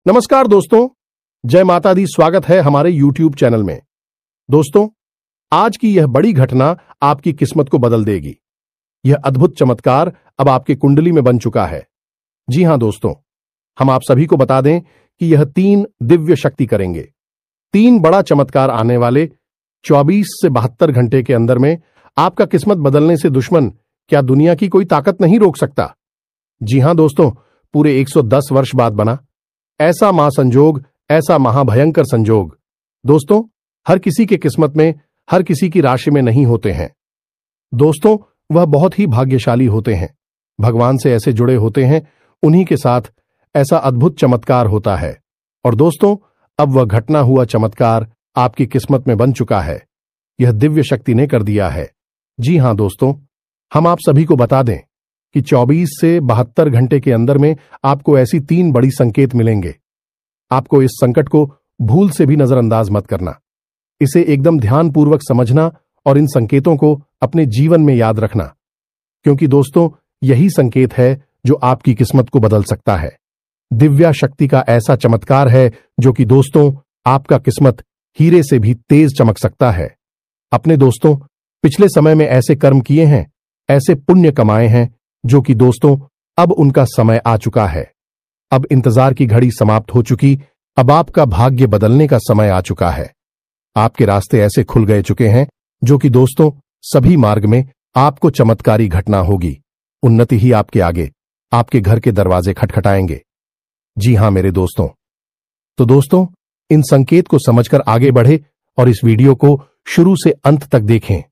नमस्कार दोस्तों, जय माता दी। स्वागत है हमारे YouTube चैनल में। दोस्तों, आज की यह बड़ी घटना आपकी किस्मत को बदल देगी। यह अद्भुत चमत्कार अब आपके कुंडली में बन चुका है। जी हां दोस्तों, हम आप सभी को बता दें कि यह 3 दिव्य शक्ति करेंगे। 3 बड़ा चमत्कार आने वाले 24 से 72 घंटे के अंदर में आपका किस्मत बदलने से दुश्मन क्या दुनिया की कोई ताकत नहीं रोक सकता। जी हां दोस्तों, पूरे 110 वर्ष बाद बना ऐसा महासंजोग, ऐसा महाभयंकर संजोग दोस्तों हर किसी के किस्मत में, हर किसी की राशि में नहीं होते हैं। दोस्तों, वह बहुत ही भाग्यशाली होते हैं, भगवान से ऐसे जुड़े होते हैं, उन्हीं के साथ ऐसा अद्भुत चमत्कार होता है। और दोस्तों, अब वह घटना हुआ चमत्कार आपकी किस्मत में बन चुका है। यह दिव्य शक्ति ने कर दिया है। जी हां दोस्तों, हम आप सभी को बता दें कि 24 से 72 घंटे के अंदर में आपको ऐसी 3 बड़ी संकेत मिलेंगे। आपको इस संकट को भूल से भी नजरअंदाज मत करना। इसे एकदम ध्यानपूर्वक समझना और इन संकेतों को अपने जीवन में याद रखना, क्योंकि दोस्तों यही संकेत है जो आपकी किस्मत को बदल सकता है। दिव्या शक्ति का ऐसा चमत्कार है जो कि दोस्तों आपका किस्मत हीरे से भी तेज चमक सकता है। अपने दोस्तों पिछले समय में ऐसे कर्म किए हैं, ऐसे पुण्य कमाए हैं जो कि दोस्तों अब उनका समय आ चुका है। अब इंतजार की घड़ी समाप्त हो चुकी। अब आपका भाग्य बदलने का समय आ चुका है। आपके रास्ते ऐसे खुल गए चुके हैं जो कि दोस्तों सभी मार्ग में आपको चमत्कारी घटना होगी। उन्नति ही आपके आगे, आपके घर के दरवाजे खटखटाएंगे। जी हां मेरे दोस्तों, तो दोस्तों इन संकेत को समझकर आगे बढ़े और इस वीडियो को शुरू से अंत तक देखें।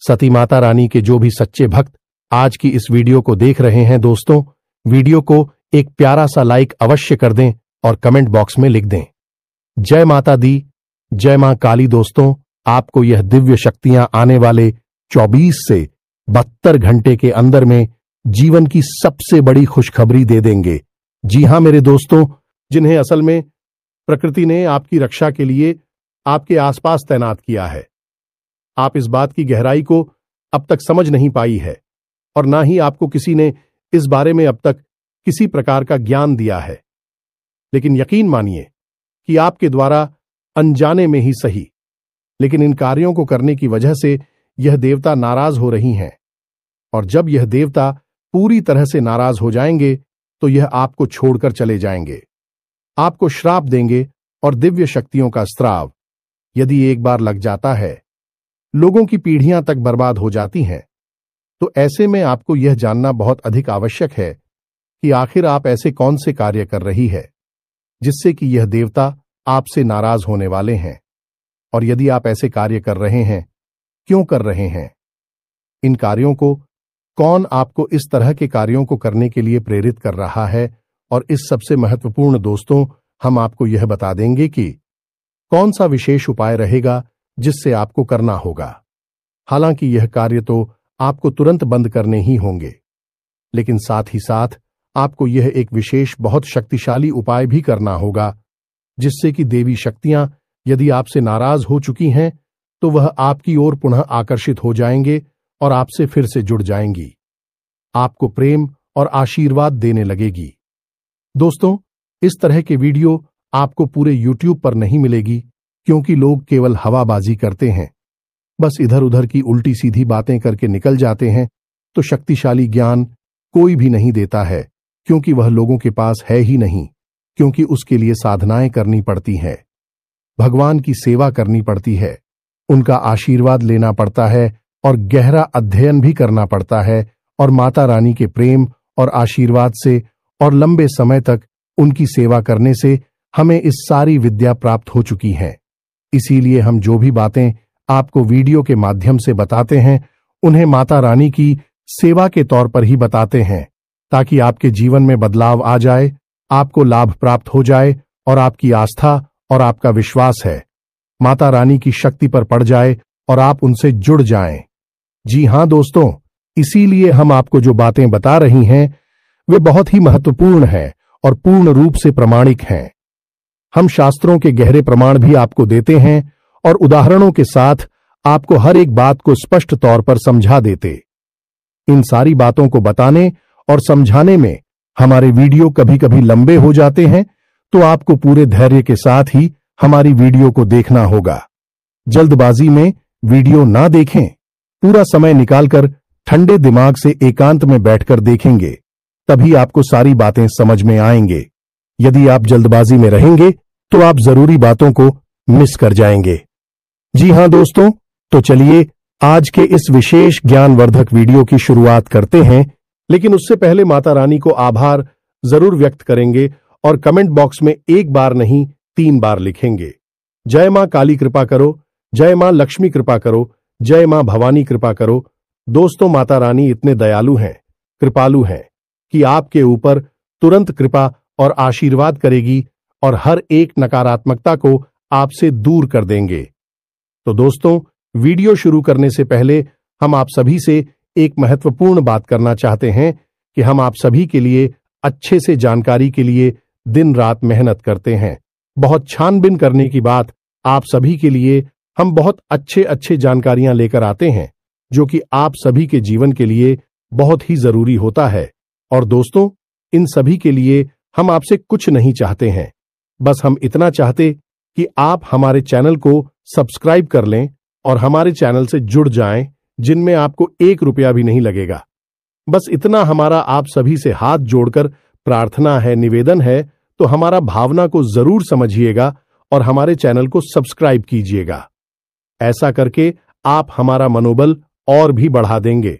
सती माता रानी के जो भी सच्चे भक्त आज की इस वीडियो को देख रहे हैं दोस्तों, वीडियो को एक प्यारा सा लाइक अवश्य कर दें और कमेंट बॉक्स में लिख दें जय माता दी, जय मां काली। दोस्तों, आपको यह दिव्य शक्तियां आने वाले 24 से 72 घंटे के अंदर में जीवन की सबसे बड़ी खुशखबरी दे देंगे। जी हां मेरे दोस्तों, जिन्हें असल में प्रकृति ने आपकी रक्षा के लिए आपके आसपास तैनात किया है। आप इस बात की गहराई को अब तक समझ नहीं पाई है और ना ही आपको किसी ने इस बारे में अब तक किसी प्रकार का ज्ञान दिया है। लेकिन यकीन मानिए कि आपके द्वारा अनजाने में ही सही, लेकिन इन कार्यों को करने की वजह से यह देवता नाराज हो रही हैं। और जब यह देवता पूरी तरह से नाराज हो जाएंगे तो यह आपको छोड़कर चले जाएंगे, आपको श्राप देंगे। और दिव्य शक्तियों का स्त्राव यदि एक बार लग जाता है, लोगों की पीढ़ियां तक बर्बाद हो जाती हैं। तो ऐसे में आपको यह जानना बहुत अधिक आवश्यक है कि आखिर आप ऐसे कौन से कार्य कर रही है जिससे कि यह देवता आपसे नाराज होने वाले हैं। और यदि आप ऐसे कार्य कर रहे हैं, क्यों कर रहे हैं, इन कार्यों को कौन आपको इस तरह के कार्यों को करने के लिए प्रेरित कर रहा है। और इस सबसे महत्वपूर्ण दोस्तों, हम आपको यह बता देंगे कि कौन सा विशेष उपाय रहेगा जिससे आपको करना होगा। हालांकि यह कार्य तो आपको तुरंत बंद करने ही होंगे, लेकिन साथ ही साथ आपको यह एक विशेष बहुत शक्तिशाली उपाय भी करना होगा जिससे कि देवी शक्तियां यदि आपसे नाराज हो चुकी हैं तो वह आपकी ओर पुनः आकर्षित हो जाएंगे और आपसे फिर से जुड़ जाएंगी, आपको प्रेम और आशीर्वाद देने लगेगी। दोस्तों, इस तरह के वीडियो आपको पूरे YouTube पर नहीं मिलेगी, क्योंकि लोग केवल हवाबाजी करते हैं, बस इधर उधर की उल्टी सीधी बातें करके निकल जाते हैं। तो शक्तिशाली ज्ञान कोई भी नहीं देता है, क्योंकि वह लोगों के पास है ही नहीं, क्योंकि उसके लिए साधनाएं करनी पड़ती हैं, भगवान की सेवा करनी पड़ती है, उनका आशीर्वाद लेना पड़ता है और गहरा अध्ययन भी करना पड़ता है। और माता रानी के प्रेम और आशीर्वाद से और लंबे समय तक उनकी सेवा करने से हमें इस सारी विद्या प्राप्त हो चुकी है। इसीलिए हम जो भी बातें आपको वीडियो के माध्यम से बताते हैं, उन्हें माता रानी की सेवा के तौर पर ही बताते हैं, ताकि आपके जीवन में बदलाव आ जाए, आपको लाभ प्राप्त हो जाए और आपकी आस्था और आपका विश्वास है माता रानी की शक्ति पर पड़ जाए और आप उनसे जुड़ जाएं। जी हां दोस्तों, इसीलिए हम आपको जो बातें बता रही हैं वे बहुत ही महत्वपूर्ण हैं और पूर्ण रूप से प्रामाणिक हैं। हम शास्त्रों के गहरे प्रमाण भी आपको देते हैं और उदाहरणों के साथ आपको हर एक बात को स्पष्ट तौर पर समझा देते। इन सारी बातों को बताने और समझाने में हमारे वीडियो कभी कभी लंबे हो जाते हैं, तो आपको पूरे धैर्य के साथ ही हमारी वीडियो को देखना होगा। जल्दबाजी में वीडियो ना देखें, पूरा समय निकालकर ठंडे दिमाग से एकांत में बैठकर देखेंगे, तभी आपको सारी बातें समझ में आएंगे। यदि आप जल्दबाजी में रहेंगे तो आप जरूरी बातों को मिस कर जाएंगे। जी हां दोस्तों, तो चलिए आज के इस विशेष ज्ञानवर्धक वीडियो की शुरुआत करते हैं। लेकिन उससे पहले माता रानी को आभार जरूर व्यक्त करेंगे और कमेंट बॉक्स में 1 बार नहीं 3 बार लिखेंगे। जय मां काली कृपा करो, जय मां लक्ष्मी कृपा करो, जय मां भवानी कृपा करो। दोस्तों, माता रानी इतने दयालु हैं, कृपालु हैं कि आपके ऊपर तुरंत कृपा और आशीर्वाद करेगी और हर एक नकारात्मकता को आपसे दूर कर देंगे। तो दोस्तों, वीडियो शुरू करने से पहले हम आप सभी से एक महत्वपूर्ण बात करना चाहते हैं कि हम आप सभी के लिए अच्छे से जानकारी के लिए दिन रात मेहनत करते हैं। बहुत छानबीन करने की बात आप सभी के लिए हम बहुत अच्छे जानकारियां लेकर आते हैं, जो कि आप सभी के जीवन के लिए बहुत ही जरूरी होता है। और दोस्तों, इन सभी के लिए हम आपसे कुछ नहीं चाहते हैं, बस हम इतना चाहते कि आप हमारे चैनल को सब्सक्राइब कर लें और हमारे चैनल से जुड़ जाएं, जिनमें आपको 1 रुपया भी नहीं लगेगा। बस इतना हमारा आप सभी से हाथ जोड़कर प्रार्थना है, निवेदन है। तो हमारा भावना को जरूर समझिएगा और हमारे चैनल को सब्सक्राइब कीजिएगा। ऐसा करके आप हमारा मनोबल और भी बढ़ा देंगे।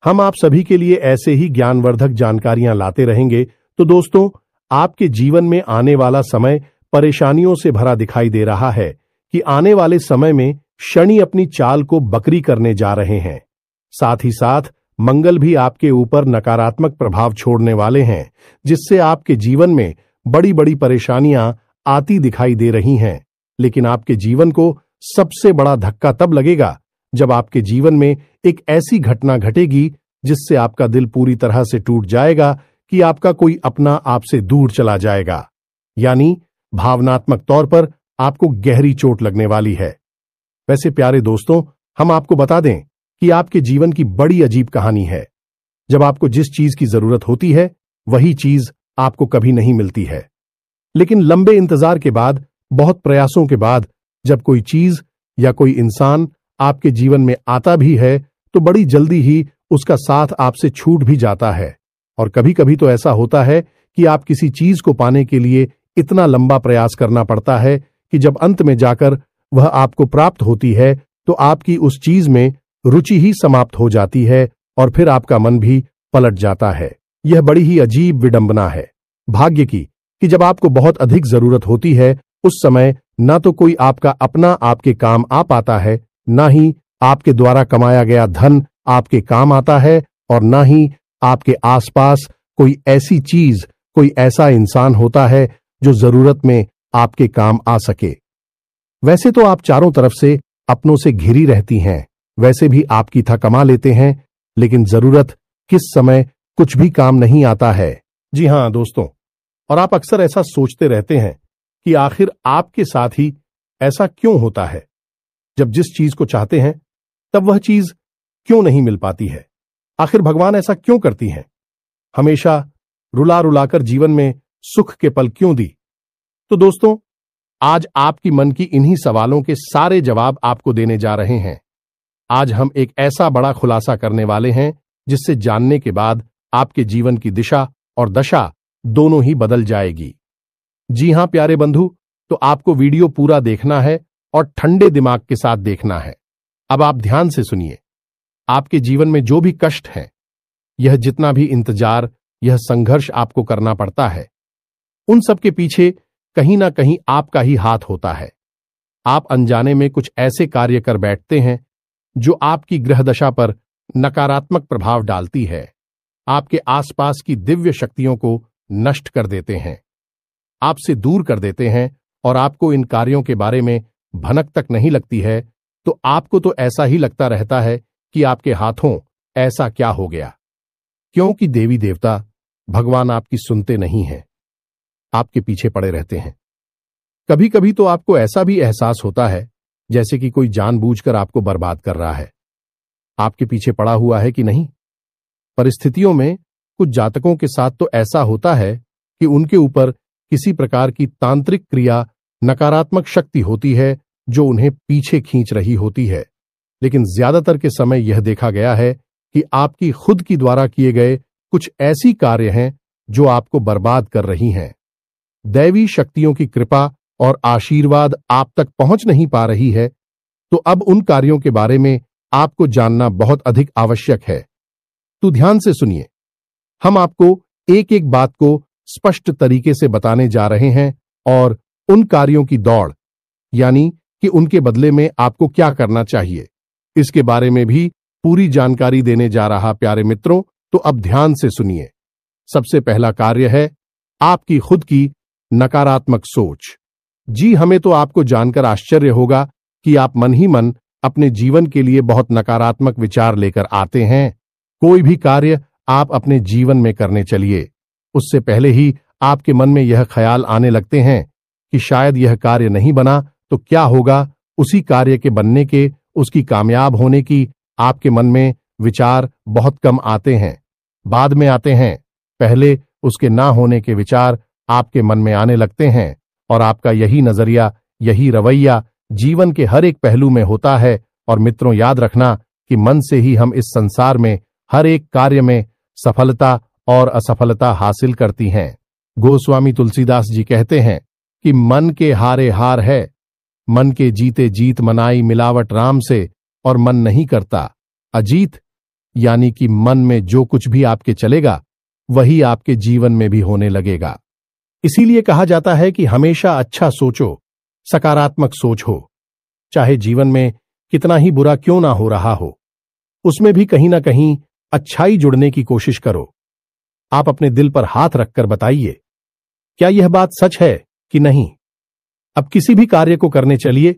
हम आप सभी के लिए ऐसे ही ज्ञानवर्धक जानकारियां लाते रहेंगे। तो दोस्तों, आपके जीवन में आने वाला समय परेशानियों से भरा दिखाई दे रहा है कि आने वाले समय में शनि अपनी चाल को बकरी करने जा रहे हैं। साथ ही साथ मंगल भी आपके ऊपर नकारात्मक प्रभाव छोड़ने वाले हैं, जिससे आपके जीवन में बड़ी बड़ी परेशानियां आती दिखाई दे रही हैं। लेकिन आपके जीवन को सबसे बड़ा धक्का तब लगेगा जब आपके जीवन में एक ऐसी घटना घटेगी जिससे आपका दिल पूरी तरह से टूट जाएगा कि आपका कोई अपना आपसे दूर चला जाएगा। यानी भावनात्मक तौर पर आपको गहरी चोट लगने वाली है। वैसे प्यारे दोस्तों, हम आपको बता दें कि आपके जीवन की बड़ी अजीब कहानी है। जब आपको जिस चीज की जरूरत होती है वही चीज आपको कभी नहीं मिलती है। लेकिन लंबे इंतजार के बाद, बहुत प्रयासों के बाद जब कोई चीज या कोई इंसान आपके जीवन में आता भी है तो बड़ी जल्दी ही उसका साथ आपसे छूट भी जाता है। और कभी कभी तो ऐसा होता है कि आप किसी चीज को पाने के लिए इतना लंबा प्रयास करना पड़ता है कि जब अंत में जाकर वह आपको प्राप्त होती है तो आपकी उस चीज में रुचि ही समाप्त हो जाती है और फिर आपका मन भी पलट जाता है। यह बड़ी ही अजीब विडंबना है भाग्य की कि जब आपको बहुत अधिक जरूरत होती है उस समय ना तो कोई आपका अपना आपके काम आ पाता है, ना ही आपके द्वारा कमाया गया धन आपके काम आता है, और ना ही आपके आसपास कोई ऐसी चीज, कोई ऐसा इंसान होता है जो जरूरत में आपके काम आ सके। वैसे तो आप चारों तरफ से अपनों से घिरी रहती हैं, वैसे भी आपकी था कमा लेते हैं, लेकिन जरूरत किस समय कुछ भी काम नहीं आता है। जी हां दोस्तों, और आप अक्सर ऐसा सोचते रहते हैं कि आखिर आपके साथ ही ऐसा क्यों होता है। जब जिस चीज को चाहते हैं तब वह चीज क्यों नहीं मिल पाती है। आखिर भगवान ऐसा क्यों करती हैं, हमेशा रुला रुलाकर जीवन में सुख के पल क्यों दी। तो दोस्तों, आज आपकी मन की इन्हीं सवालों के सारे जवाब आपको देने जा रहे हैं। आज हम एक ऐसा बड़ा खुलासा करने वाले हैं जिससे जानने के बाद आपके जीवन की दिशा और दशा दोनों ही बदल जाएगी। जी हां प्यारे बंधु, तो आपको वीडियो पूरा देखना है और ठंडे दिमाग के साथ देखना है। अब आप ध्यान से सुनिए। आपके जीवन में जो भी कष्ट है, यह जितना भी इंतजार, यह संघर्ष आपको करना पड़ता है, उन सब के पीछे कहीं ना कहीं आपका ही हाथ होता है। आप अनजाने में कुछ ऐसे कार्य कर बैठते हैं जो आपकी ग्रह दशा पर नकारात्मक प्रभाव डालती है, आपके आसपास की दिव्य शक्तियों को नष्ट कर देते हैं, आपसे दूर कर देते हैं, और आपको इन कार्यों के बारे में भनक तक नहीं लगती है, तो आपको तो ऐसा ही लगता रहता है कि आपके हाथों ऐसा क्या हो गया। क्योंकि देवी देवता, भगवान आपकी सुनते नहीं हैं, आपके पीछे पड़े रहते हैं। कभी कभी तो आपको ऐसा भी एहसास होता है जैसे कि कोई जानबूझकर आपको बर्बाद कर रहा है। आपके पीछे पड़ा हुआ है कि नहीं। परिस्थितियों में कुछ जातकों के साथ तो ऐसा होता है कि उनके ऊपर किसी प्रकार की तांत्रिक क्रिया, नकारात्मक शक्ति होती है जो उन्हें पीछे खींच रही होती है। लेकिन ज्यादातर के समय यह देखा गया है कि आपकी खुद की द्वारा किए गए कुछ ऐसी कार्य हैं जो आपको बर्बाद कर रही हैं। दैवी शक्तियों की कृपा और आशीर्वाद आप तक पहुंच नहीं पा रही है, तो अब उन कार्यों के बारे में आपको जानना बहुत अधिक आवश्यक है। तो ध्यान से सुनिए, हम आपको एक एक बात को स्पष्ट तरीके से बताने जा रहे हैं और उन कार्यों की दौड़, यानी कि उनके बदले में आपको क्या करना चाहिए, इसके बारे में भी पूरी जानकारी देने जा रहा प्यारे मित्रों। तो अब ध्यान से सुनिए। सबसे पहला कार्य है आपकी खुद की नकारात्मक सोच। जी, हमें तो आपको जानकर आश्चर्य होगा कि आप मन ही मन अपने जीवन के लिए बहुत नकारात्मक विचार लेकर आते हैं। कोई भी कार्य आप अपने जीवन में करने चलिए, उससे पहले ही आपके मन में यह ख्याल आने लगते हैं कि शायद यह कार्य नहीं बना तो क्या होगा। उसी कार्य के बनने के, उसकी कामयाब होने की आपके मन में विचार बहुत कम आते हैं, बाद में आते हैं। पहले उसके ना होने के विचार आपके मन में आने लगते हैं और आपका यही नजरिया, यही रवैया जीवन के हर एक पहलू में होता है। और मित्रों, याद रखना कि मन से ही हम इस संसार में हर एक कार्य में सफलता और असफलता हासिल करती हैं। गोस्वामी तुलसीदास जी कहते हैं कि मन के हारे हार है, मन के जीते जीत मनाई मिलावट राम से, और मन नहीं करता अजीत, यानी कि मन में जो कुछ भी आपके चलेगा वही आपके जीवन में भी होने लगेगा। इसीलिए कहा जाता है कि हमेशा अच्छा सोचो, सकारात्मक सोच हो। चाहे जीवन में कितना ही बुरा क्यों ना हो रहा हो, उसमें भी कहीं ना कहीं अच्छाई जुड़ने की कोशिश करो। आप अपने दिल पर हाथ रखकर बताइए, क्या यह बात सच है कि नहीं। अब किसी भी कार्य को करने चलिए,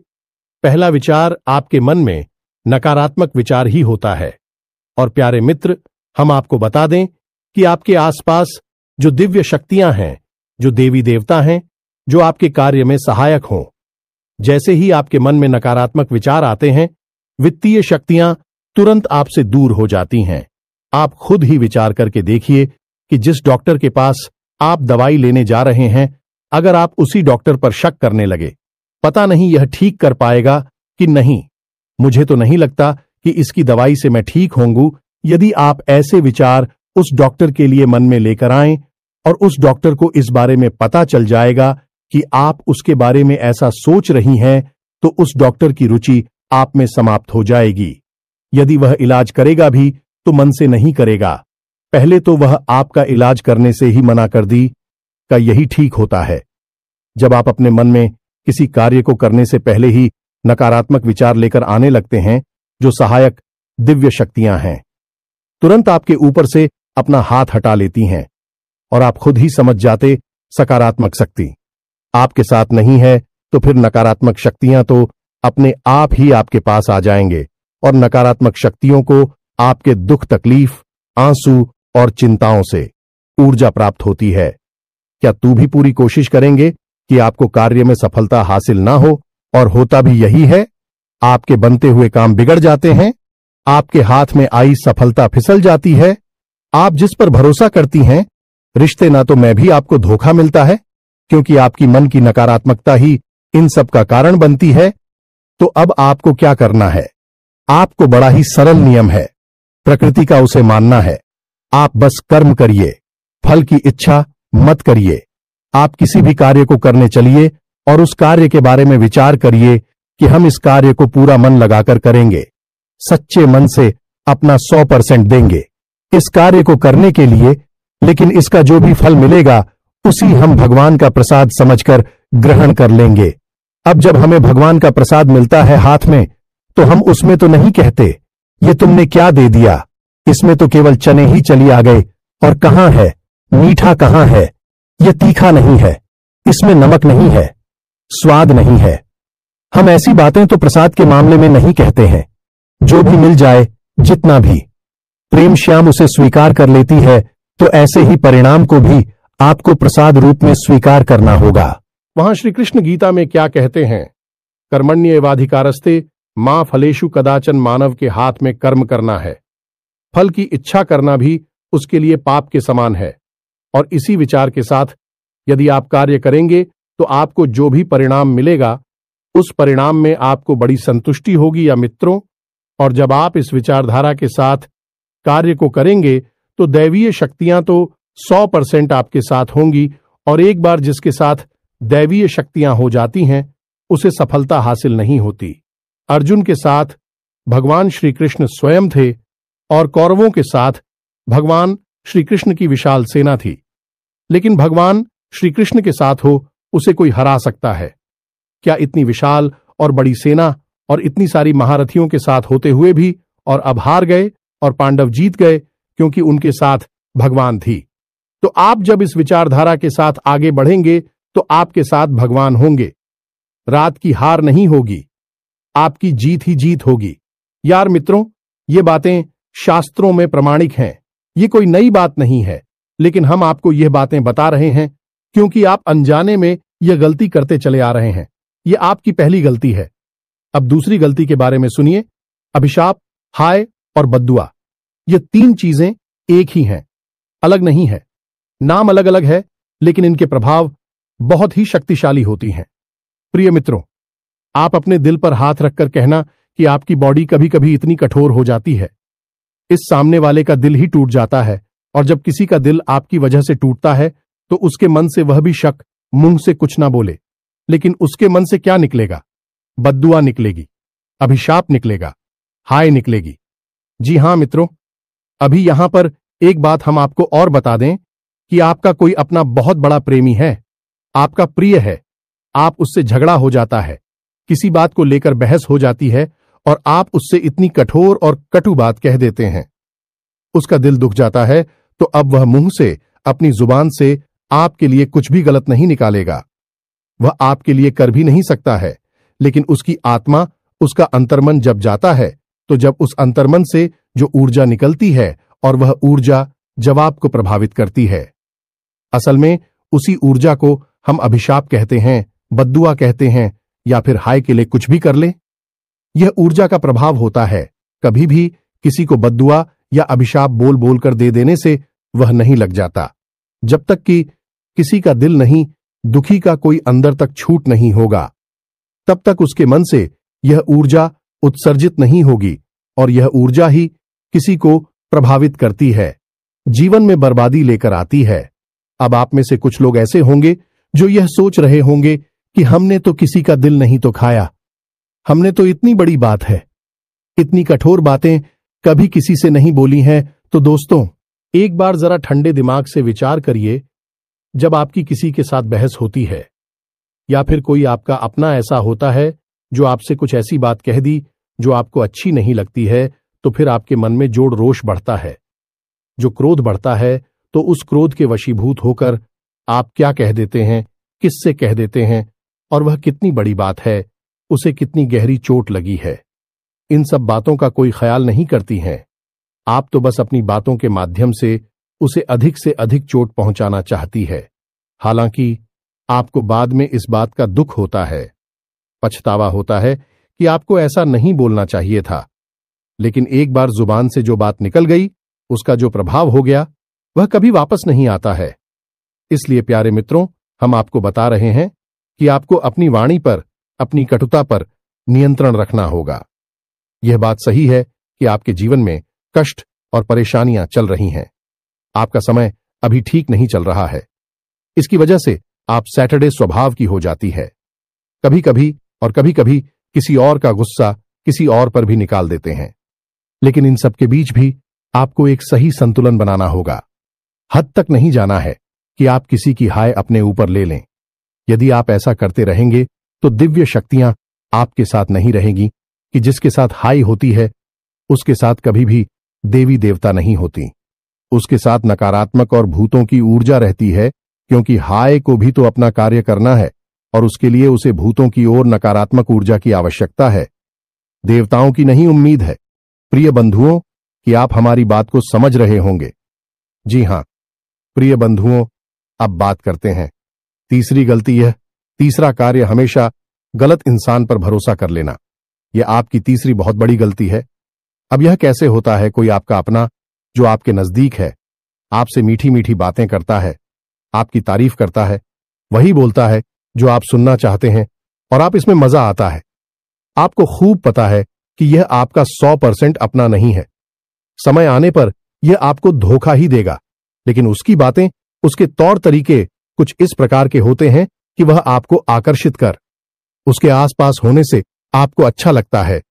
पहला विचार आपके मन में नकारात्मक विचार ही होता है। और प्यारे मित्र, हम आपको बता दें कि आपके आसपास जो दिव्य शक्तियां हैं, जो देवी देवता हैं, जो आपके कार्य में सहायक हों, जैसे ही आपके मन में नकारात्मक विचार आते हैं, वित्तीय शक्तियां तुरंत आपसे दूर हो जाती हैं। आप खुद ही विचार करके देखिए कि जिस डॉक्टर के पास आप दवाई लेने जा रहे हैं, अगर आप उसी डॉक्टर पर शक करने लगे, पता नहीं यह ठीक कर पाएगा कि नहीं, मुझे तो नहीं लगता कि इसकी दवाई से मैं ठीक होंगू। यदि आप ऐसे विचार उस डॉक्टर के लिए मन में लेकर आएं और उस डॉक्टर को इस बारे में पता चल जाएगा कि आप उसके बारे में ऐसा सोच रही हैं, तो उस डॉक्टर की रुचि आप में समाप्त हो जाएगी। यदि वह इलाज करेगा भी तो मन से नहीं करेगा, पहले तो वह आपका इलाज करने से ही मना कर दी का यही ठीक होता है। जब आप अपने मन में किसी कार्य को करने से पहले ही नकारात्मक विचार लेकर आने लगते हैं, जो सहायक दिव्य शक्तियां हैं तुरंत आपके ऊपर से अपना हाथ हटा लेती हैं और आप खुद ही समझ जाते सकारात्मक शक्ति आपके साथ नहीं है, तो फिर नकारात्मक शक्तियां तो अपने आप ही आपके पास आ जाएंगे और नकारात्मक शक्तियों को आपके दुख, तकलीफ, आंसू और चिंताओं से ऊर्जा प्राप्त होती है। क्या तू भी पूरी कोशिश करेंगे कि आपको कार्य में सफलता हासिल ना हो, और होता भी यही है। आपके बनते हुए काम बिगड़ जाते हैं, आपके हाथ में आई सफलता फिसल जाती है। आप जिस पर भरोसा करती हैं, रिश्ते ना तो में भी आपको धोखा मिलता है, क्योंकि आपकी मन की नकारात्मकता ही इन सब का कारण बनती है। तो अब आपको क्या करना है? आपको बड़ा ही सरल नियम है, प्रकृति का उसे मानना है। आप बस कर्म करिए, फल की इच्छा मत करिए। आप किसी भी कार्य को करने चलिए और उस कार्य के बारे में विचार करिए कि हम इस कार्य को पूरा मन लगाकर करेंगे, सच्चे मन से अपना 100% देंगे इस कार्य को करने के लिए। लेकिन इसका जो भी फल मिलेगा उसी हम भगवान का प्रसाद समझकर ग्रहण कर लेंगे। अब जब हमें भगवान का प्रसाद मिलता है हाथ में, तो हम उसमें तो नहीं कहते ये तुमने क्या दे दिया, इसमें तो केवल चने ही चली आ गए, और कहां है मीठा, कहां है ये तीखा नहीं है, इसमें नमक नहीं है, स्वाद नहीं है। हम ऐसी बातें तो प्रसाद के मामले में नहीं कहते हैं। जो भी मिल जाए, जितना भी, प्रेम श्याम उसे स्वीकार कर लेती है, तो ऐसे ही परिणाम को भी आपको प्रसाद रूप में स्वीकार करना होगा। वहां श्री कृष्ण गीता में क्या कहते हैं? कर्मण्येवाधिकारस्ते मां फलेषु कदाचन। मानव के हाथ में कर्म करना है, फल की इच्छा करना भी उसके लिए पाप के समान है। और इसी विचार के साथ यदि आप कार्य करेंगे तो आपको जो भी परिणाम मिलेगा उस परिणाम में आपको बड़ी संतुष्टि होगी या मित्रों, और जब आप इस विचारधारा के साथ कार्य को करेंगे तो दैवीय शक्तियां तो 100% आपके साथ होंगी, और एक बार जिसके साथ दैवीय शक्तियां हो जाती हैं उसे सफलता हासिल नहीं होती। अर्जुन के साथ भगवान श्री कृष्ण स्वयं थे और कौरवों के साथ भगवान श्री कृष्ण की विशाल सेना थी, लेकिन भगवान श्री कृष्ण के साथ हो उसे कोई हरा सकता है क्या? इतनी विशाल और बड़ी सेना और इतनी सारी महारथियों के साथ होते हुए भी, और अब हार गए और पांडव जीत गए क्योंकि उनके साथ भगवान थी। तो आप जब इस विचारधारा के साथ आगे बढ़ेंगे तो आपके साथ भगवान होंगे। रात की हार नहीं होगी, आपकी जीत ही जीत होगी। यार मित्रों, ये बातें शास्त्रों में प्रमाणिक हैं, ये कोई नई बात नहीं है, लेकिन हम आपको यह बातें बता रहे हैं क्योंकि आप अनजाने में यह गलती करते चले आ रहे हैं। ये आपकी पहली गलती है। अब दूसरी गलती के बारे में सुनिए। अभिशाप, हाय और बद्दुआ, ये तीन चीजें एक ही हैं, अलग नहीं है। नाम अलग अलग है लेकिन इनके प्रभाव बहुत ही शक्तिशाली होती हैं। प्रिय मित्रों, आप अपने दिल पर हाथ रखकर कहना कि आपकी बॉडी कभी कभी इतनी कठोर हो जाती है, इस सामने वाले का दिल ही टूट जाता है, और जब किसी का दिल आपकी वजह से टूटता है तो उसके मन से वह भी शक, मुंह से कुछ ना बोले, लेकिन उसके मन से क्या निकलेगा? बद्दुआ निकलेगी, अभिशाप निकलेगा, हाय निकलेगी। जी हां मित्रों, अभी यहां पर एक बात हम आपको और बता दें कि आपका कोई अपना बहुत बड़ा प्रेमी है, आपका प्रिय है, आप उससे झगड़ा हो जाता है, किसी बात को लेकर बहस हो जाती है और आप उससे इतनी कठोर और कटु बात कह देते हैं, उसका दिल दुख जाता है, तो अब वह मुंह से, अपनी जुबान से आपके लिए कुछ भी गलत नहीं निकालेगा, वह आपके लिए कर भी नहीं सकता है, लेकिन उसकी आत्मा, उसका अंतर्मन जब जाता है तो जब उस अंतर्मन से जो ऊर्जा निकलती है और वह ऊर्जा जवाब को प्रभावित करती है। असल में उसी ऊर्जा को हम अभिशाप कहते हैं, बद्दुआ कहते हैं, या फिर हाय के लिए कुछ भी कर ले। यह ऊर्जा का प्रभाव होता है। कभी भी किसी को बद्दुआ या अभिशाप बोल बोलकर दे देने से वह नहीं लग जाता। जब तक कि किसी का दिल नहीं, दुखी का कोई अंदर तक छूट नहीं होगा, तब तक उसके मन से यह ऊर्जा उत्सर्जित नहीं होगी, और यह ऊर्जा ही किसी को प्रभावित करती है, जीवन में बर्बादी लेकर आती है। अब आप में से कुछ लोग ऐसे होंगे जो यह सोच रहे होंगे कि हमने तो किसी का दिल नहीं तो खाया, हमने तो इतनी बड़ी बात है, इतनी कठोर बातें कभी किसी से नहीं बोली हैं। तो दोस्तों, एक बार जरा ठंडे दिमाग से विचार करिए, जब आपकी किसी के साथ बहस होती है या फिर कोई आपका अपना ऐसा होता है जो आपसे कुछ ऐसी बात कह दी जो आपको अच्छी नहीं लगती है, तो फिर आपके मन में जोड़ रोष बढ़ता है, जो क्रोध बढ़ता है, तो उस क्रोध के वशीभूत होकर आप क्या कह देते हैं, किससे कह देते हैं, और वह कितनी बड़ी बात है, उसे कितनी गहरी चोट लगी है, इन सब बातों का कोई ख्याल नहीं करती हैं। आप तो बस अपनी बातों के माध्यम से उसे अधिक से अधिक चोट पहुंचाना चाहती है। हालांकि आपको बाद में इस बात का दुख होता है, पछतावा होता है कि आपको ऐसा नहीं बोलना चाहिए था, लेकिन एक बार जुबान से जो बात निकल गई, उसका जो प्रभाव हो गया वह कभी वापस नहीं आता है। इसलिए प्यारे मित्रों, हम आपको बता रहे हैं कि आपको अपनी वाणी पर, अपनी कटुता पर नियंत्रण रखना होगा। यह बात सही है कि आपके जीवन में कष्ट और परेशानियां चल रही हैं, आपका समय अभी ठीक नहीं चल रहा है, इसकी वजह से आप सैटरडे स्वभाव की हो जाती है। कभी कभी और कभी कभी किसी और का गुस्सा किसी और पर भी निकाल देते हैं, लेकिन इन सब के बीच भी आपको एक सही संतुलन बनाना होगा। हद तक नहीं जाना है कि आप किसी की हाय अपने ऊपर ले लें। यदि आप ऐसा करते रहेंगे तो दिव्य शक्तियां आपके साथ नहीं रहेंगी, कि जिसके साथ हाय होती है उसके साथ कभी भी देवी देवता नहीं होती, उसके साथ नकारात्मक और भूतों की ऊर्जा रहती है, क्योंकि हाय को भी तो अपना कार्य करना है और उसके लिए उसे भूतों की ओर नकारात्मक ऊर्जा की आवश्यकता है, देवताओं की नहीं। उम्मीद है प्रिय बंधुओं कि आप हमारी बात को समझ रहे होंगे। जी हां प्रिय बंधुओं, अब बात करते हैं तीसरी गलती। यह तीसरा कार्य हमेशा गलत इंसान पर भरोसा कर लेना, यह आपकी तीसरी बहुत बड़ी गलती है। अब यह कैसे होता है, कोई आपका अपना जो आपके नजदीक है, आपसे मीठी मीठी बातें करता है, आपकी तारीफ करता है, वही बोलता है जो आप सुनना चाहते हैं और आप इसमें मजा आता है। आपको खूब पता है कि यह आपका 100% अपना नहीं है। समय आने पर यह आपको धोखा ही देगा, लेकिन उसकी बातें, उसके तौर तरीके कुछ इस प्रकार के होते हैं कि वह आपको आकर्षित कर उसके आसपास होने से आपको अच्छा लगता है,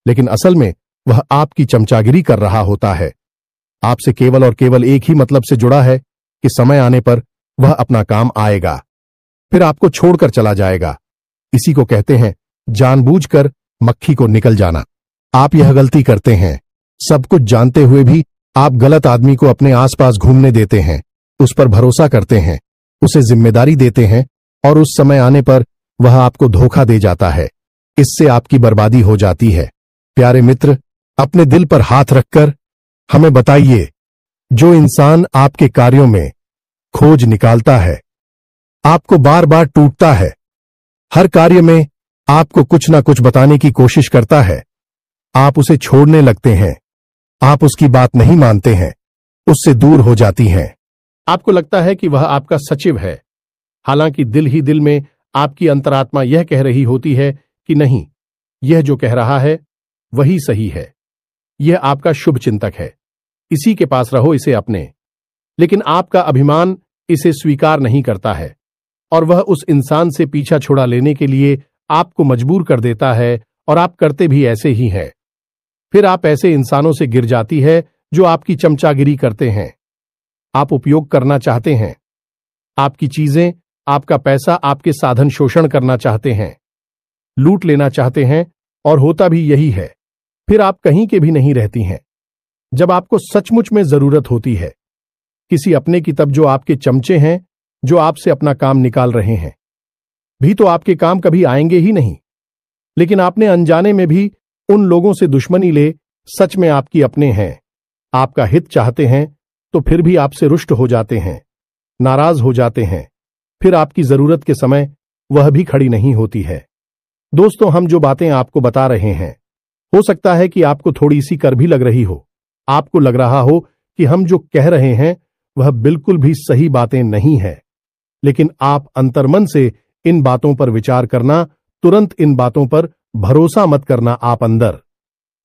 लेकिन असल में वह आपकी चमचागिरी कर रहा होता है। आपसे केवल और केवल एक ही मतलब से जुड़ा है कि समय आने पर वह अपना काम आएगा, फिर आपको छोड़कर चला जाएगा। इसी को कहते हैं जानबूझकर मक्खी को निकल जाना। आप यह गलती करते हैं, सब कुछ जानते हुए भी आप गलत आदमी को अपने आसपास घूमने देते हैं, उस पर भरोसा करते हैं, उसे जिम्मेदारी देते हैं और उस समय आने पर वह आपको धोखा दे जाता है। इससे आपकी बर्बादी हो जाती है। प्यारे मित्र, अपने दिल पर हाथ रखकर हमें बताइए, जो इंसान आपके कार्यों में खोज निकालता है, आपको बार बार टूटता है, हर कार्य में आपको कुछ ना कुछ बताने की कोशिश करता है, आप उसे छोड़ने लगते हैं, आप उसकी बात नहीं मानते हैं, उससे दूर हो जाती हैं। आपको लगता है कि वह आपका सचिव है, हालांकि दिल ही दिल में आपकी अंतरात्मा यह कह रही होती है कि नहीं, यह जो कह रहा है वही सही है, यह आपका शुभ चिंतक है, इसी के पास रहो, इसे अपने। लेकिन आपका अभिमान इसे स्वीकार नहीं करता है और वह उस इंसान से पीछा छुड़ा लेने के लिए आपको मजबूर कर देता है और आप करते भी ऐसे ही हैं। फिर आप ऐसे इंसानों से गिर जाती है जो आपकी चमचागिरी करते हैं। आप उपयोग करना चाहते हैं, आपकी चीजें, आपका पैसा, आपके साधन शोषण करना चाहते हैं, लूट लेना चाहते हैं और होता भी यही है। फिर आप कहीं के भी नहीं रहती हैं। जब आपको सचमुच में जरूरत होती है किसी अपने की, तब जो आपके चमचे हैं, जो आपसे अपना काम निकाल रहे हैं, भी तो आपके काम कभी आएंगे ही नहीं। लेकिन आपने अनजाने में भी उन लोगों से दुश्मनी ले, सच में आपकी अपने हैं, आपका हित चाहते हैं, तो फिर भी आपसे रुष्ट हो जाते हैं, नाराज हो जाते हैं। फिर आपकी जरूरत के समय वह भी खड़ी नहीं होती है। दोस्तों, हम जो बातें आपको बता रहे हैं, हो सकता है कि आपको थोड़ी सी कर भी लग रही हो। आपको लग रहा हो कि हम जो कह रहे हैं वह बिल्कुल भी सही बातें नहीं है, लेकिन आप अंतर्मन से इन बातों पर विचार करना, तुरंत इन बातों पर भरोसा मत करना। आप अंदर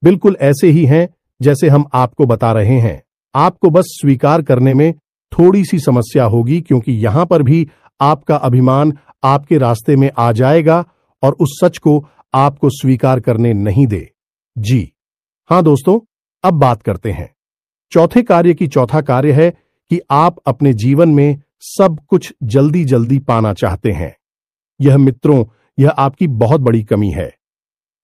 बिल्कुल ऐसे ही हैं जैसे हम आपको बता रहे हैं। आपको बस स्वीकार करने में थोड़ी सी समस्या होगी, क्योंकि यहां पर भी आपका अभिमान आपके रास्ते में आ जाएगा और उस सच को आपको स्वीकार करने नहीं दे। जी हां दोस्तों, अब बात करते हैं चौथे कार्य की। चौथा कार्य है कि आप अपने जीवन में सब कुछ जल्दी जल्दी पाना चाहते हैं। यह मित्रों, यह आपकी बहुत बड़ी कमी है।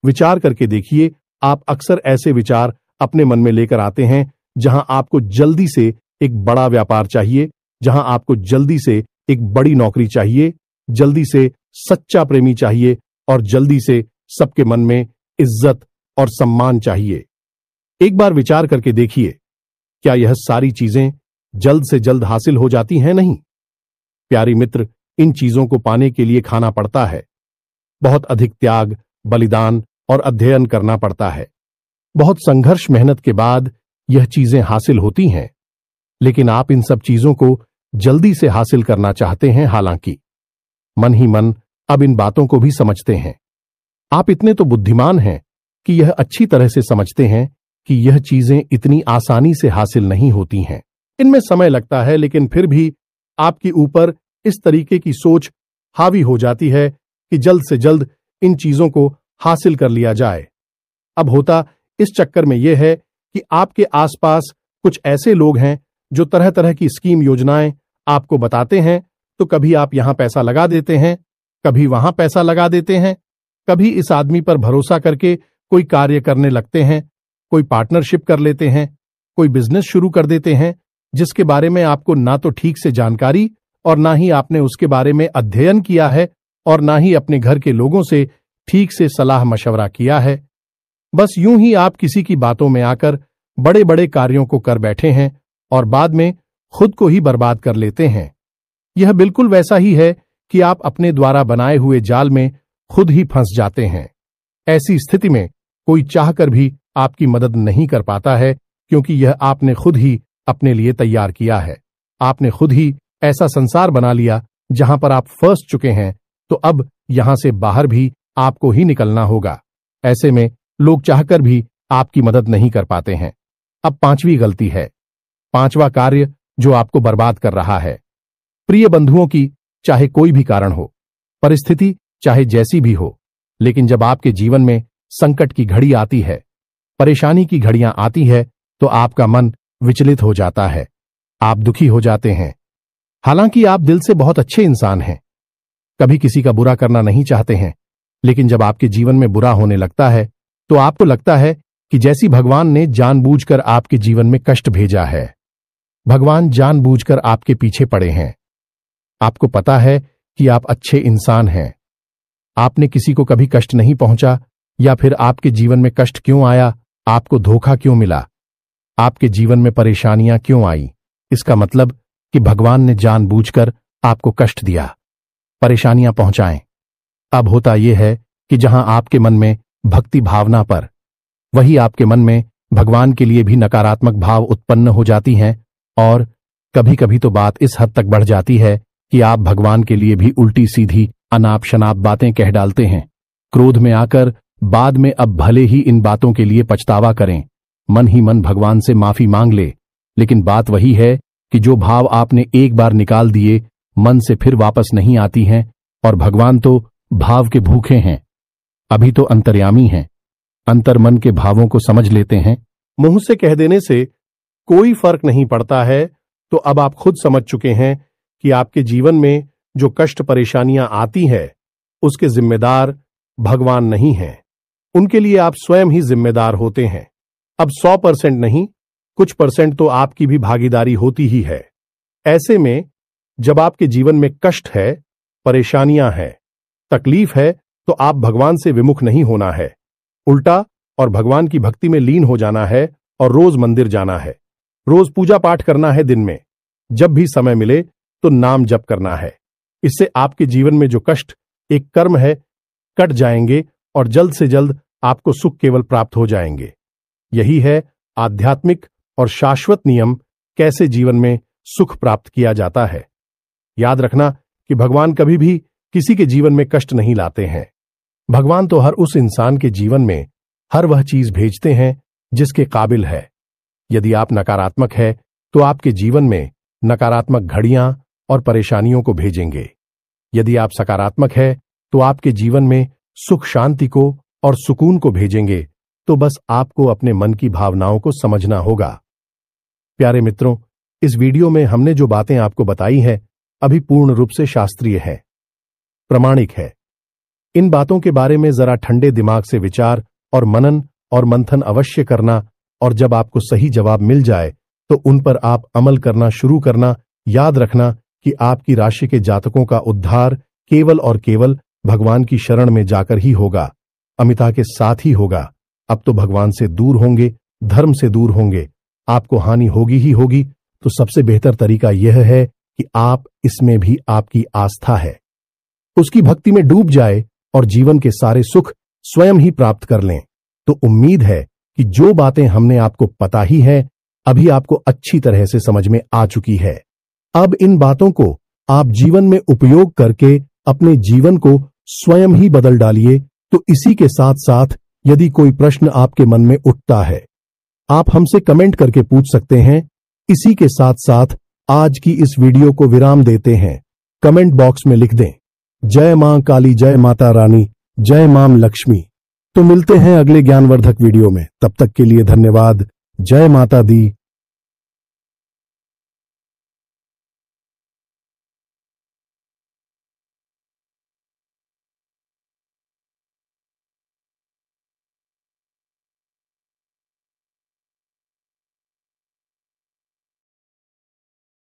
विचार करके देखिए, आप अक्सर ऐसे विचार अपने मन में लेकर आते हैं जहां आपको जल्दी से एक बड़ा व्यापार चाहिए, जहां आपको जल्दी से एक बड़ी नौकरी चाहिए, जल्दी से सच्चा प्रेमी चाहिए और जल्दी से सबके मन में इज्जत और सम्मान चाहिए। एक बार विचार करके देखिए, क्या यह सारी चीजें जल्द से जल्द हासिल हो जाती हैं? नहीं प्यारी मित्र, इन चीजों को पाने के लिए खाना पड़ता है, बहुत अधिक त्याग, बलिदान और अध्ययन करना पड़ता है। बहुत संघर्ष, मेहनत के बाद यह चीजें हासिल होती हैं। लेकिन आप इन सब चीजों को जल्दी से हासिल करना चाहते हैं। हालांकि मन ही मन अब इन बातों को भी समझते हैं। आप इतने तो बुद्धिमान हैं कि यह अच्छी तरह से समझते हैं कि यह चीजें इतनी आसानी से हासिल नहीं होती हैं, इनमें समय लगता है। लेकिन फिर भी आपके ऊपर इस तरीके की सोच हावी हो जाती है कि जल्द से जल्द इन चीजों को हासिल कर लिया जाए। अब होता इस चक्कर में यह है कि आपके आसपास कुछ ऐसे लोग हैं जो तरह तरह की स्कीम, योजनाएं आपको बताते हैं। तो कभी आप यहां पैसा लगा देते हैं, कभी वहां पैसा लगा देते हैं, कभी इस आदमी पर भरोसा करके कोई कार्य करने लगते हैं, कोई पार्टनरशिप कर लेते हैं, कोई बिजनेस शुरू कर देते हैं जिसके बारे में आपको ना तो ठीक से जानकारी और ना ही आपने उसके बारे में अध्ययन किया है और ना ही अपने घर के लोगों से ठीक से सलाह मशवरा किया है। बस यूं ही आप किसी की बातों में आकर बड़े बड़े कार्यों को कर बैठे हैं और बाद में खुद को ही बर्बाद कर लेते हैं। यह बिल्कुल वैसा ही है कि आप अपने द्वारा बनाए हुए जाल में खुद ही फंस जाते हैं। ऐसी स्थिति में कोई चाहकर भी आपकी मदद नहीं कर पाता है, क्योंकि यह आपने खुद ही अपने लिए तैयार किया है। आपने खुद ही ऐसा संसार बना लिया जहां पर आप फंस चुके हैं, तो अब यहां से बाहर भी आपको ही निकलना होगा। ऐसे में लोग चाहकर भी आपकी मदद नहीं कर पाते हैं। अब पांचवी गलती है, पांचवा कार्य जो आपको बर्बाद कर रहा है। प्रिय बंधुओं की चाहे कोई भी कारण हो, परिस्थिति चाहे जैसी भी हो, लेकिन जब आपके जीवन में संकट की घड़ी आती है, परेशानी की घड़ियां आती है, तो आपका मन विचलित हो जाता है, आप दुखी हो जाते हैं। हालांकि आप दिल से बहुत अच्छे इंसान हैं, कभी किसी का बुरा करना नहीं चाहते हैं, लेकिन जब आपके जीवन में बुरा होने लगता है तो आपको लगता है कि जैसी भगवान ने जानबूझकर आपके जीवन में कष्ट भेजा है। भगवान जानबूझकर आपके पीछे पड़े हैं। आपको पता है कि आप अच्छे इंसान हैं, आपने किसी को कभी कष्ट नहीं पहुंचा, या फिर आपके जीवन में कष्ट क्यों आया, आपको धोखा क्यों मिला, आपके जीवन में परेशानियां क्यों आई। इसका मतलब कि भगवान ने जानबूझकर आपको कष्ट दिया, परेशानियां पहुंचाएं। अब होता यह है कि जहां आपके मन में भक्ति भावना पर, वही आपके मन में भगवान के लिए भी नकारात्मक भाव उत्पन्न हो जाती हैं, और कभी कभी तो बात इस हद तक बढ़ जाती है कि आप भगवान के लिए भी उल्टी सीधी अनाप शनाप बातें कह डालते हैं। क्रोध में आकर बाद में अब भले ही इन बातों के लिए पछतावा करें, मन ही मन भगवान से माफी मांग ले, लेकिन बात वही है कि जो भाव आपने एक बार निकाल दिए मन से फिर वापस नहीं आती हैं, और भगवान तो भाव के भूखे हैं, अभी तो अंतर्यामी हैं, अंतर मन के भावों को समझ लेते हैं। मुंह से कह देने से कोई फर्क नहीं पड़ता है, तो अब आप खुद समझ चुके हैं कि आपके जीवन में जो कष्ट परेशानियां आती है उसके जिम्मेदार भगवान नहीं हैं, उनके लिए आप स्वयं ही जिम्मेदार होते हैं। अब 100% नहीं, कुछ परसेंट तो आपकी भी भागीदारी होती ही है। ऐसे में जब आपके जीवन में कष्ट है, परेशानियां हैं, तकलीफ है, तो आप भगवान से विमुख नहीं होना है, उल्टा और भगवान की भक्ति में लीन हो जाना है, और रोज मंदिर जाना है, रोज पूजा पाठ करना है, दिन में जब भी समय मिले तो नाम जप करना है। इससे आपके जीवन में जो कष्ट एक कर्म है कट जाएंगे, और जल्द से जल्द आपको सुख केवल प्राप्त हो जाएंगे। यही है आध्यात्मिक और शाश्वत नियम, कैसे जीवन में सुख प्राप्त किया जाता है। याद रखना कि भगवान कभी भी किसी के जीवन में कष्ट नहीं लाते हैं। भगवान तो हर उस इंसान के जीवन में हर वह चीज भेजते हैं जिसके काबिल है। यदि आप नकारात्मक है तो आपके जीवन में नकारात्मक घड़ियां और परेशानियों को भेजेंगे। यदि आप सकारात्मक है तो आपके जीवन में सुख शांति को और सुकून को भेजेंगे। तो बस आपको अपने मन की भावनाओं को समझना होगा। प्यारे मित्रों, इस वीडियो में हमने जो बातें आपको बताई हैं अभी पूर्ण रूप से शास्त्रीय है, प्रमाणिक है। इन बातों के बारे में जरा ठंडे दिमाग से विचार और मनन और मंथन अवश्य करना, और जब आपको सही जवाब मिल जाए तो उन पर आप अमल करना शुरू करना। याद रखना कि आपकी राशि के जातकों का उद्धार केवल और केवल भगवान की शरण में जाकर ही होगा, अमिता के साथ ही होगा। अब तो भगवान से दूर होंगे, धर्म से दूर होंगे, आपको हानि होगी ही होगी। तो सबसे बेहतर तरीका यह है कि आप इसमें भी आपकी आस्था है, उसकी भक्ति में डूब जाए और जीवन के सारे सुख स्वयं ही प्राप्त कर लें। तो उम्मीद है कि जो बातें हमने आपको पता ही है अभी आपको अच्छी तरह से समझ में आ चुकी है। अब इन बातों को आप जीवन में उपयोग करके अपने जीवन को स्वयं ही बदल डालिए। तो इसी के साथ साथ यदि कोई प्रश्न आपके मन में उठता है, आप हमसे कमेंट करके पूछ सकते हैं। इसी के साथ साथ आज की इस वीडियो को विराम देते हैं। कमेंट बॉक्स में लिख दें, जय मां काली, जय माता रानी, जय मां लक्ष्मी। तो मिलते हैं अगले ज्ञानवर्धक वीडियो में, तब तक के लिए धन्यवाद। जय माता दी,